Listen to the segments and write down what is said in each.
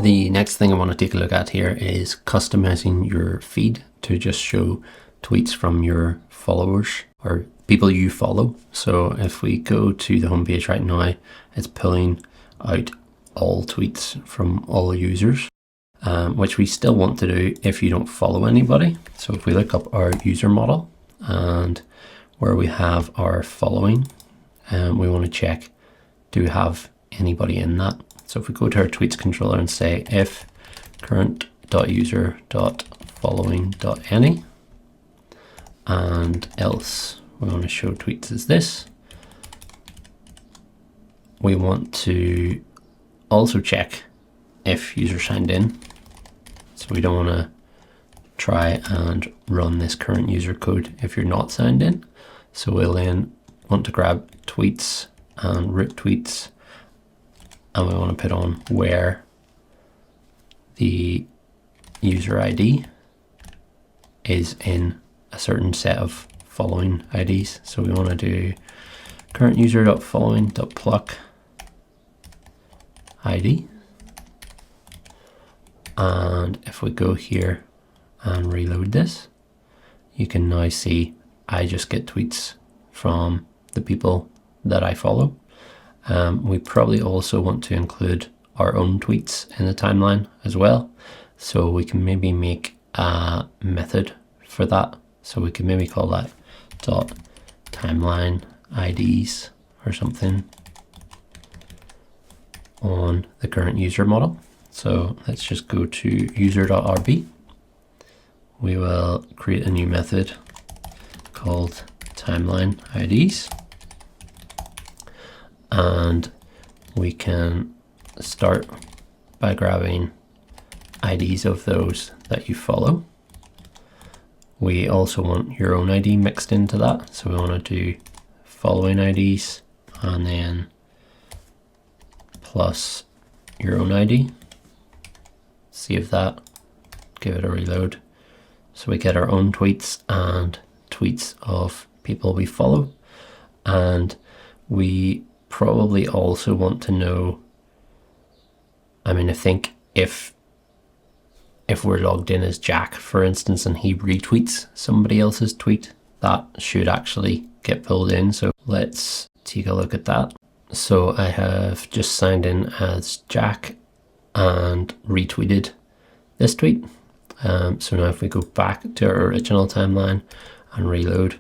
The next thing I want to take a look at here is customizing your feed to just show tweets from your followers or people you follow. So if we go to the homepage right now, it's pulling out all tweets from all users, which we still want to do if you don't follow anybody. So if we look up our user model and where we have our following, we want to check, do we have anybody in that? So if we go to our tweets controller and say if current.user.following.any and else we want to show tweets as this, we want to also check if user signed in. So we don't want to try and run this current user code if you're not signed in. So we'll then want to grab tweets and root tweets, and we want to put on where the user ID is in a certain set of following IDs. So we want to do current user.following.pluck ID. And if we go here and reload this, you can now see I just get tweets from the people that I follow. We probably also want to include our own tweets in the timeline as well. So we can maybe make a method for that. So we can maybe call that dot timeline IDs or something on the current user model. So let's just go to user.rb. We will create a new method called timeline IDs. And we can start by grabbing IDs of those that you follow. We also want your own ID mixed into that. So we want to do following IDs and then plus your own ID. Save that, give it a reload. So we get our own tweets and tweets of people we follow. And we probably also want to know, I think if we're logged in as Jack, for instance, and he retweets somebody else's tweet, that should actually get pulled in. So let's take a look at that. So I have just signed in as Jack and retweeted this tweet. So now if we go back to our original timeline and reload,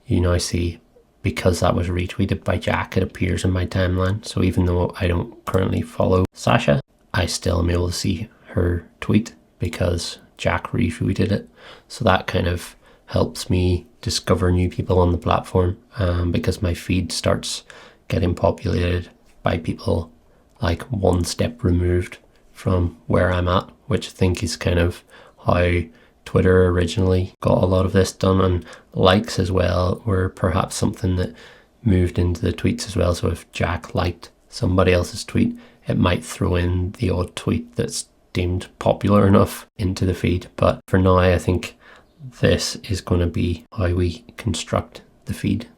you now see because that was retweeted by Jack, it appears in my timeline. So even though I don't currently follow Sasha, I still am able to see her tweet because Jack retweeted it. So that kind of helps me discover new people on the platform, because my feed starts getting populated by people like one step removed from where I'm at, which I think is kind of how Twitter originally got a lot of this done, and likes as well were perhaps something that moved into the tweets as well. So if Jack liked somebody else's tweet, it might throw in the odd tweet that's deemed popular enough into the feed. But for now, I think this is going to be how we construct the feed.